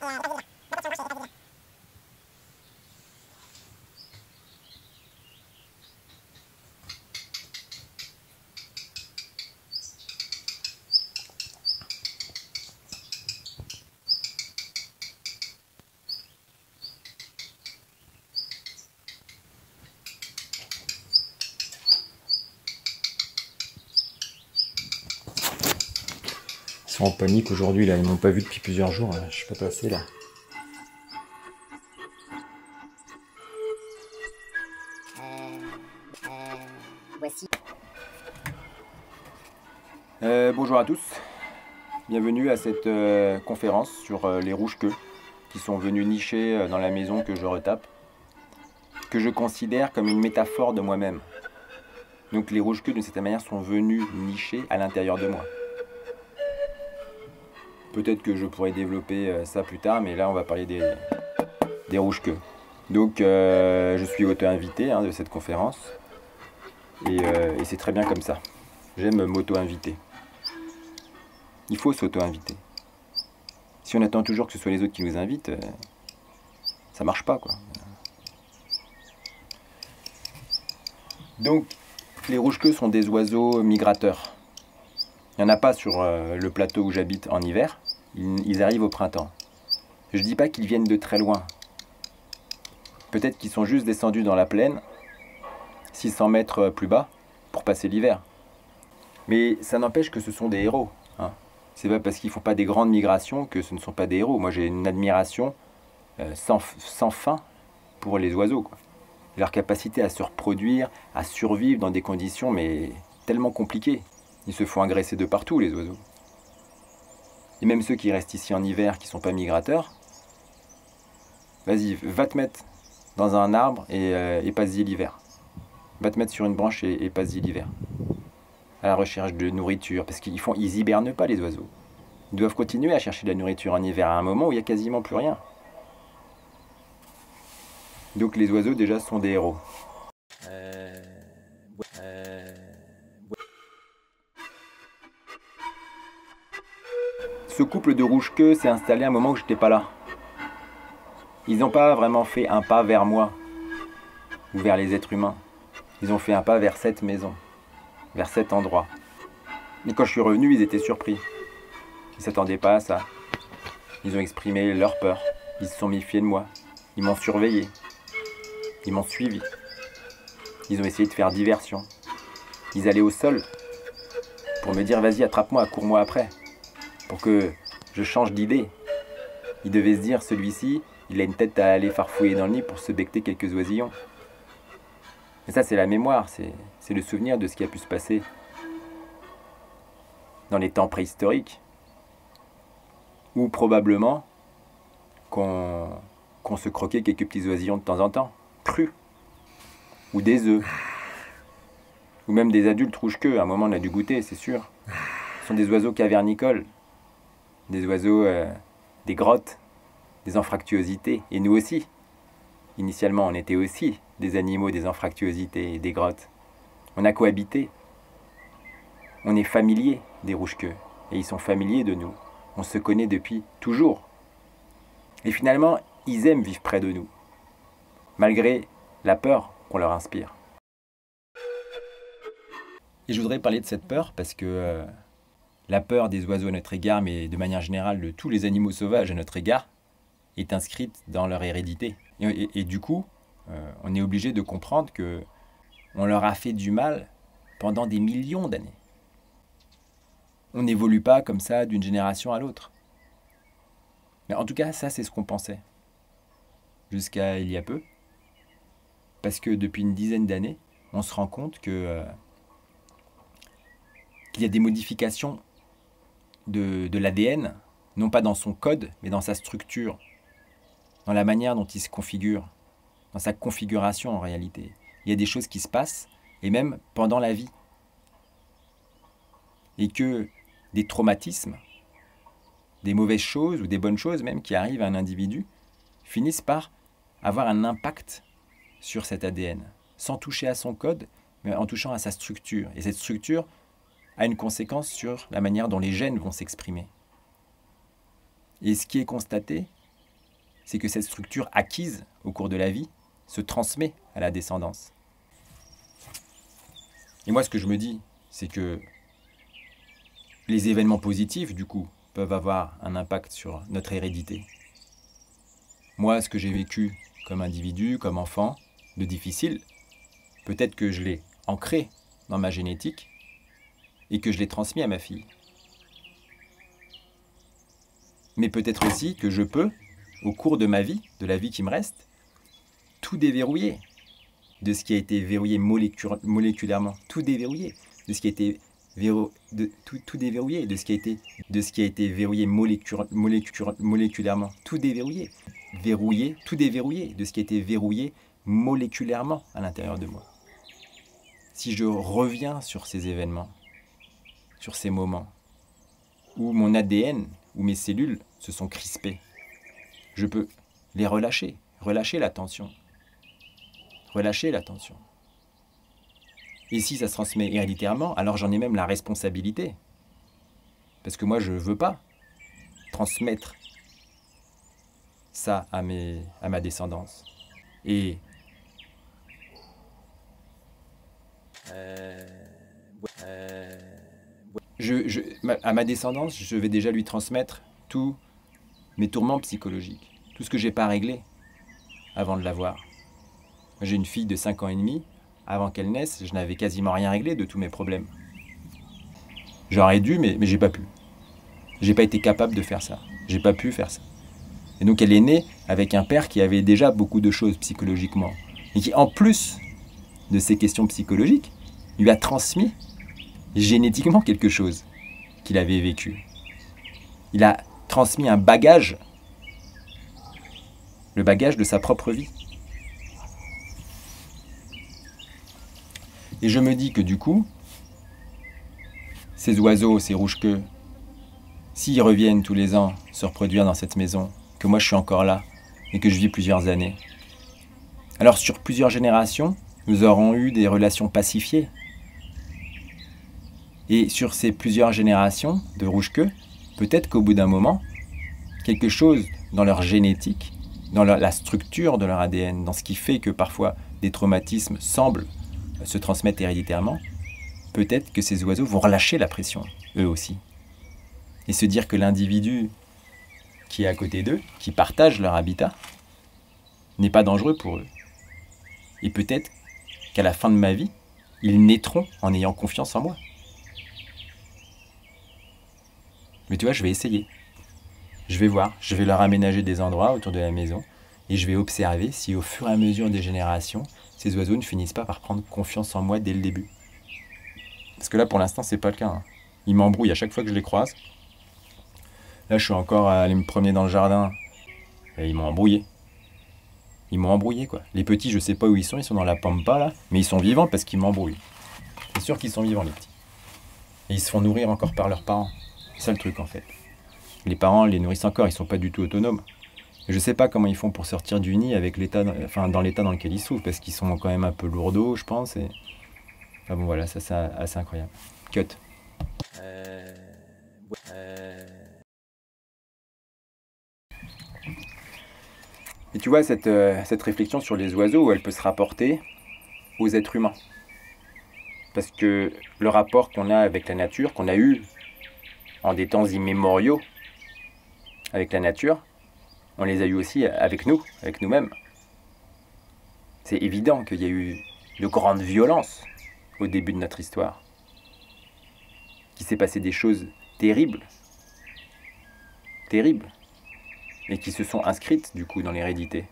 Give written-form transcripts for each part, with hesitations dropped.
Ils sont en panique aujourd'hui là, ils m'ont pas vu depuis plusieurs jours, là. Je suis pas passé là. Voici. Bonjour à tous, bienvenue à cette conférence sur les rouges-queues qui sont venus nicher dans la maison que je retape, que je considère comme une métaphore de moi-même. Donc les rouges-queues d'une certaine manière sont venus nicher à l'intérieur de moi. Peut-être que je pourrais développer ça plus tard, mais là on va parler des rouges-queues. Donc je suis auto-invité de cette conférence et c'est très bien comme ça. J'aime m'auto-inviter. Il faut s'auto-inviter. Si on attend toujours que ce soit les autres qui nous invitent, ça marche pas quoi. Donc les rouges-queues sont des oiseaux migrateurs. Il n'y en a pas sur le plateau où j'habite en hiver, ils arrivent au printemps. Je ne dis pas qu'ils viennent de très loin. Peut-être qu'ils sont juste descendus dans la plaine, 600 mètres plus bas, pour passer l'hiver. Mais ça n'empêche que ce sont des héros. C'est pas parce qu'ils ne font pas des grandes migrations que ce ne sont pas des héros. Moi j'ai une admiration sans fin pour les oiseaux, quoi. Leur capacité à se reproduire, à survivre dans des conditions mais tellement compliquées. Ils se font agresser de partout, les oiseaux. Et même ceux qui restent ici en hiver, qui ne sont pas migrateurs, vas-y, va te mettre dans un arbre et passe-y l'hiver. Va te mettre sur une branche et passe-y l'hiver. À la recherche de nourriture, parce qu'ils hibernent pas, les oiseaux. Ils doivent continuer à chercher de la nourriture en hiver à un moment où il n'y a quasiment plus rien. Donc les oiseaux, déjà, sont des héros. Ce couple de rouges-queues s'est installé à un moment où j'étais pas là. Ils n'ont pas vraiment fait un pas vers moi, ou vers les êtres humains. Ils ont fait un pas vers cette maison, vers cet endroit. Et quand je suis revenu, ils étaient surpris. Ils ne s'attendaient pas à ça. Ils ont exprimé leur peur. Ils se sont méfiés de moi. Ils m'ont surveillé. Ils m'ont suivi. Ils ont essayé de faire diversion. Ils allaient au sol pour me dire « Vas-y, attrape-moi, cours-moi après ». Pour que je change d'idée. Il devait se dire, celui-ci, il a une tête à aller farfouiller dans le nid pour se becqueter quelques oisillons. Mais ça, c'est la mémoire, c'est le souvenir de ce qui a pu se passer dans les temps préhistoriques. Ou probablement qu'on se croquait quelques petits oisillons de temps en temps, crus. Ou des œufs. Ou même des adultes rouges-queues, à un moment on a dû goûter, c'est sûr. Ce sont des oiseaux cavernicoles. Des oiseaux des grottes, des anfractuosités, et nous aussi. Initialement, on était aussi des animaux des anfractuosités et des grottes. On a cohabité. On est familiers des rouges-queues, et ils sont familiers de nous. On se connaît depuis toujours. Et finalement, ils aiment vivre près de nous, malgré la peur qu'on leur inspire. Et je voudrais parler de cette peur parce que la peur des oiseaux à notre égard, mais de manière générale de tous les animaux sauvages à notre égard, est inscrite dans leur hérédité. Et du coup, on est obligé de comprendre que on leur a fait du mal pendant des millions d'années. On n'évolue pas comme ça d'une génération à l'autre. Mais en tout cas, ça c'est ce qu'on pensait. Jusqu'à il y a peu. Parce que depuis une dizaine d'années, on se rend compte qu'il y a des modifications de l'ADN, non pas dans son code, mais dans sa structure, dans la manière dont il se configure, dans sa configuration en réalité. Il y a des choses qui se passent, et même pendant la vie. Et que des traumatismes, des mauvaises choses ou des bonnes choses même qui arrivent à un individu, finissent par avoir un impact sur cet ADN, sans toucher à son code, mais en touchant à sa structure. Et cette structure a une conséquence sur la manière dont les gènes vont s'exprimer. Et ce qui est constaté, c'est que cette structure acquise au cours de la vie se transmet à la descendance. Et moi, ce que je me dis, c'est que les événements positifs, du coup, peuvent avoir un impact sur notre hérédité. Moi, ce que j'ai vécu comme individu, comme enfant, de difficile, peut-être que je l'ai ancré dans ma génétique et que je l'ai transmis à ma fille. Mais peut-être aussi que je peux, au cours de ma vie, de la vie qui me reste, tout déverrouiller de ce qui a été verrouillé moléculairement, tout déverrouiller de ce qui a été tout déverrouiller de ce qui a été verrouillé moléculairement, tout déverrouiller, tout déverrouiller de ce qui a été verrouillé moléculairement à l'intérieur de moi. Si je reviens sur ces événements, sur ces moments où mon ADN, où mes cellules se sont crispées, je peux les relâcher la tension. Relâcher la tension. Et si ça se transmet héréditairement, alors j'en ai même la responsabilité. Parce que moi, je ne veux pas transmettre ça à ma descendance. Et à ma descendance, je vais déjà lui transmettre tous mes tourments psychologiques, tout ce que je n'ai pas réglé avant de l'avoir. J'ai une fille de 5 ans et demi. Avant qu'elle naisse, je n'avais quasiment rien réglé de tous mes problèmes. J'aurais dû, mais j'ai pas pu. J'ai pas été capable de faire ça. J'ai pas pu faire ça. Et donc elle est née avec un père qui avait déjà beaucoup de choses psychologiquement. Et qui, en plus de ces questions psychologiques, lui a transmis génétiquement quelque chose qu'il avait vécu. Il a transmis un bagage, le bagage de sa propre vie. Et je me dis que du coup, ces oiseaux, ces rouges-queues, s'ils reviennent tous les ans se reproduire dans cette maison, que moi je suis encore là et que je vis plusieurs années, alors sur plusieurs générations, nous aurons eu des relations pacifiées. Et sur ces plusieurs générations de rouges-queues, peut-être qu'au bout d'un moment, quelque chose dans leur génétique, dans la structure de leur ADN, dans ce qui fait que parfois des traumatismes semblent se transmettent héréditairement, peut-être que ces oiseaux vont relâcher la pression, eux aussi. Et se dire que l'individu qui est à côté d'eux, qui partage leur habitat, n'est pas dangereux pour eux. Et peut-être qu'à la fin de ma vie, ils naîtront en ayant confiance en moi. Mais tu vois, je vais essayer. Je vais voir, je vais leur aménager des endroits autour de la maison et je vais observer si au fur et à mesure des générations, ces oiseaux ne finissent pas par prendre confiance en moi dès le début. Parce que là, pour l'instant, c'est pas le cas. Hein. Ils m'embrouillent à chaque fois que je les croise. Là, je suis encore à aller me promener dans le jardin. Et ils m'ont embrouillé. Ils m'ont embrouillé, quoi. Les petits, je sais pas où ils sont dans la pampa, là. Mais ils sont vivants parce qu'ils m'embrouillent. C'est sûr qu'ils sont vivants, les petits. Et ils se font nourrir encore par leurs parents. C'est ça le truc, en fait. Les parents les nourrissent encore, ils sont pas du tout autonomes. Je ne sais pas comment ils font pour sortir du nid avec dans l'état dans lequel ils souffrent, parce qu'ils sont quand même un peu lourdeaux, je pense. Et... Enfin bon, voilà, ça c'est assez incroyable. Cut. Et tu vois, cette réflexion sur les oiseaux, elle peut se rapporter aux êtres humains. Parce que le rapport qu'on a avec la nature, qu'on a eu en des temps immémoriaux avec la nature, on les a eus aussi avec nous, avec nous-mêmes. C'est évident qu'il y a eu de grandes violences au début de notre histoire. Qu'il s'est passé des choses terribles. Terribles. Et qui se sont inscrites, du coup, dans l'hérédité.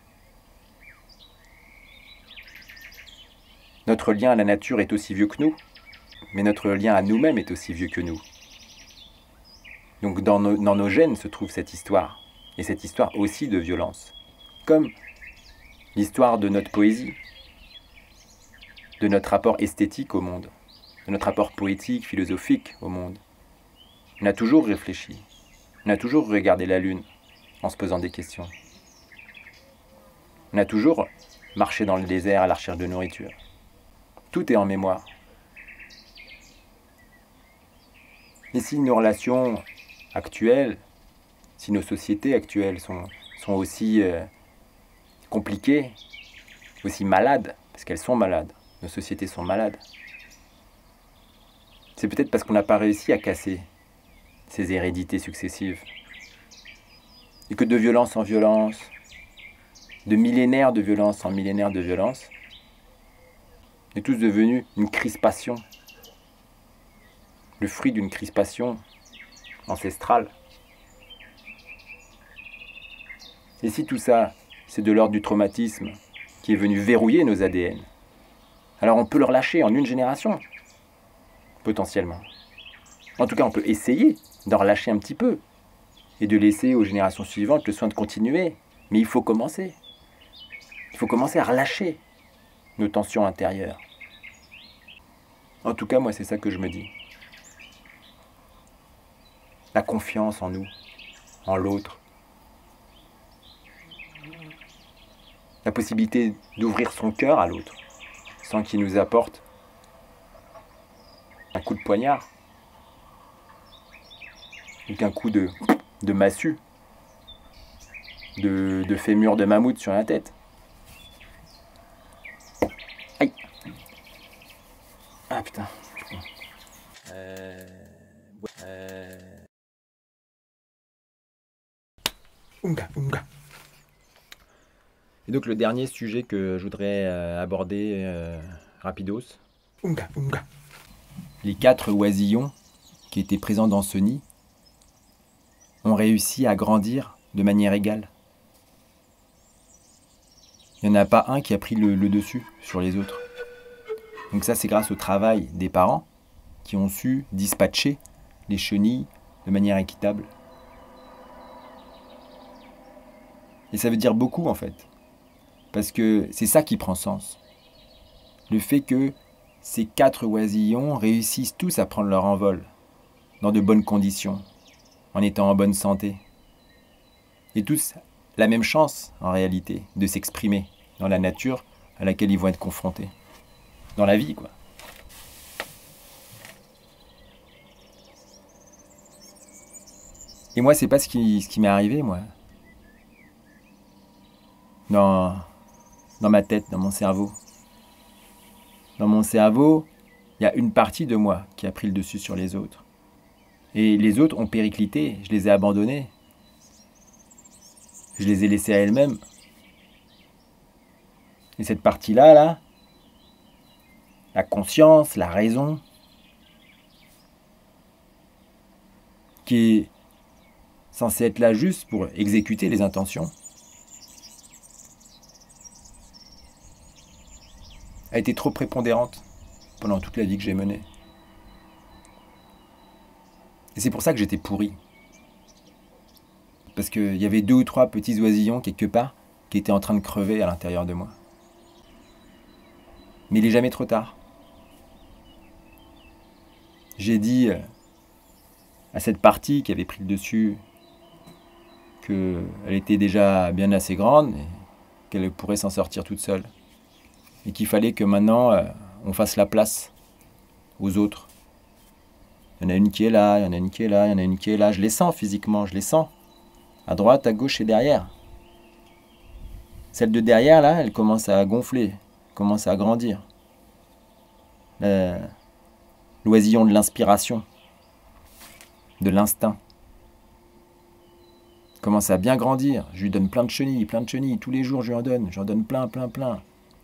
Notre lien à la nature est aussi vieux que nous, mais notre lien à nous-mêmes est aussi vieux que nous. Donc dans nos gènes se trouve cette histoire. Et cette histoire aussi de violence. Comme l'histoire de notre poésie, de notre rapport esthétique au monde, de notre rapport poétique, philosophique au monde. On a toujours réfléchi, on a toujours regardé la lune en se posant des questions. On a toujours marché dans le désert à la recherche de nourriture. Tout est en mémoire. Et si nos relations actuelles, si nos sociétés actuelles sont sont aussi compliquées, aussi malades, parce qu'elles sont malades. Nos sociétés sont malades. C'est peut-être parce qu'on n'a pas réussi à casser ces hérédités successives. Et que de violence en violence, de millénaires de violence en millénaires de violence, est tous devenu une crispation, le fruit d'une crispation ancestrale. Et si tout ça, c'est de l'ordre du traumatisme qui est venu verrouiller nos ADN, alors on peut le relâcher en une génération, potentiellement. En tout cas, on peut essayer d'en relâcher un petit peu et de laisser aux générations suivantes le soin de continuer. Mais il faut commencer. Il faut commencer à relâcher nos tensions intérieures. En tout cas, moi, c'est ça que je me dis. La confiance en nous, en l'autre. La possibilité d'ouvrir son cœur à l'autre, sans qu'il nous apporte un coup de poignard, ou qu'un coup de massue, de fémur de mammouth sur la tête. Aïe. Ah putain. Unga. Et donc le dernier sujet que je voudrais aborder rapidos. Unga. Les 4 oisillons qui étaient présents dans ce nid ont réussi à grandir de manière égale. Il n'y en a pas un qui a pris le dessus sur les autres. Donc ça, c'est grâce au travail des parents qui ont su dispatcher les chenilles de manière équitable. Et ça veut dire beaucoup en fait. Parce que c'est ça qui prend sens. Le fait que ces 4 oisillons réussissent tous à prendre leur envol dans de bonnes conditions, en étant en bonne santé. Et tous la même chance, en réalité, de s'exprimer dans la nature à laquelle ils vont être confrontés. Dans la vie, quoi. Et moi, c'est pas ce qui m'est arrivé, moi. Dans ma tête, dans mon cerveau. Dans mon cerveau, il y a une partie de moi qui a pris le dessus sur les autres. Et les autres ont périclité, je les ai abandonnés. Je les ai laissés à elles-mêmes. Et cette partie-là, là, la conscience, la raison, qui est censée être là juste pour exécuter les intentions, a été trop prépondérante pendant toute la vie que j'ai menée. Et c'est pour ça que j'étais pourri. Parce qu'il y avait 2 ou 3 petits oisillons quelque part qui étaient en train de crever à l'intérieur de moi. Mais il n'est jamais trop tard. J'ai dit à cette partie qui avait pris le dessus qu'elle était déjà bien assez grande et qu'elle pourrait s'en sortir toute seule. Et qu'il fallait que maintenant on fasse la place aux autres. Il y en a une qui est là, il y en a une qui est là, il y en a une qui est là. Je les sens physiquement, je les sens. À droite, à gauche et derrière. Celle de derrière, là, elle commence à gonfler, commence à grandir. L'oisillon de l'inspiration, de l'instinct, commence à bien grandir. Je lui donne plein de chenilles. Tous les jours, je lui en donne plein.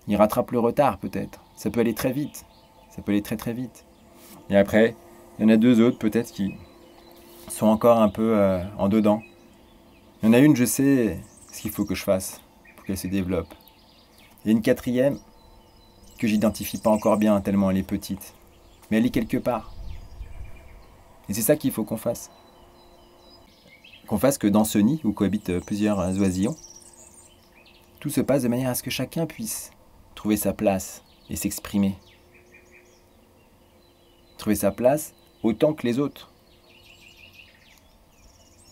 Il rattrape le retard, peut-être. Ça peut aller très vite. Ça peut aller très, très vite. Et après, il y en a 2 autres, peut-être, qui sont encore un peu en dedans. Il y en a une, je sais ce qu'il faut que je fasse pour qu'elle se développe. Il y a une 4e que j'identifie pas encore bien, tellement elle est petite. Mais elle est quelque part. Et c'est ça qu'il faut qu'on fasse. Qu'on fasse que dans ce nid où cohabitent plusieurs oisillons, tout se passe de manière à ce que chacun puisse trouver sa place et s'exprimer. Trouver sa place autant que les autres.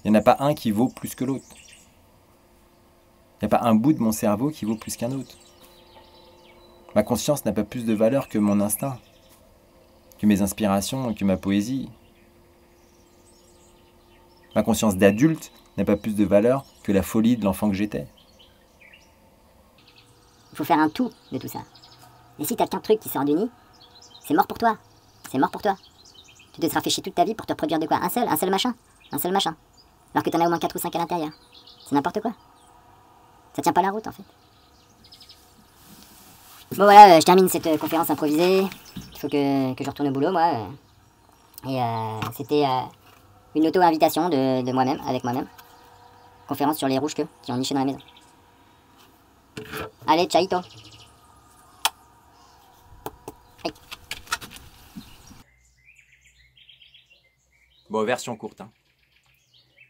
Il n'y en a pas un qui vaut plus que l'autre. Il n'y a pas un bout de mon cerveau qui vaut plus qu'un autre. Ma conscience n'a pas plus de valeur que mon instinct, que mes inspirations, que ma poésie. Ma conscience d'adulte n'a pas plus de valeur que la folie de l'enfant que j'étais. Il faut faire un tout de tout ça. Et si t'as qu'un truc qui sort du nid, c'est mort pour toi. C'est mort pour toi. Tu te seras fait chier toute ta vie pour te reproduire de quoi? Un seul machin. Un seul machin. Alors que t'en as au moins 4 ou 5 à l'intérieur. C'est n'importe quoi. Ça tient pas la route en fait. Bon voilà, je termine cette conférence improvisée. Il faut que je retourne au boulot moi. Et c'était une auto-invitation de moi-même, avec moi-même. Conférence sur les rouges-queues qui ont niché dans la maison. Allez, ciaito. Hey. Bon, version courte.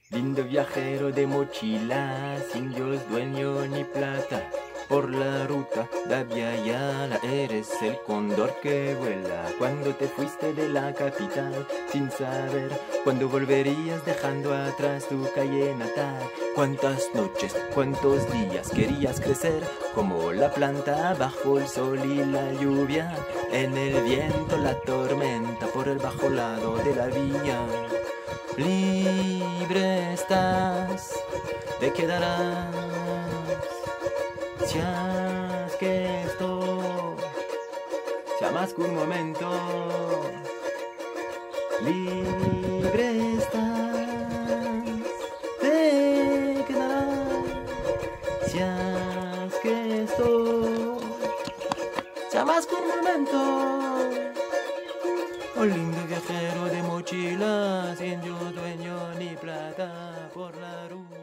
Lindo viajero de mochila, sin Dios dueño ni plata. Por la ruta da Viayala, eres el cóndor que vuela. Cuando te fuiste de la capital, sin saber cuándo volverías dejando atrás tu calle natal. Cuántas noches, cuántos días querías crecer como la planta bajo el sol y la lluvia. En el viento, la tormenta, por el bajo lado de la vía. Libre estás, te quedarás. Si haz que esto sea más que un momento, libre estás, te quedarás. Si haz que esto sea más que un momento, oh lindo viajero de mochilas, sin yo dueño ni plata por la ruta.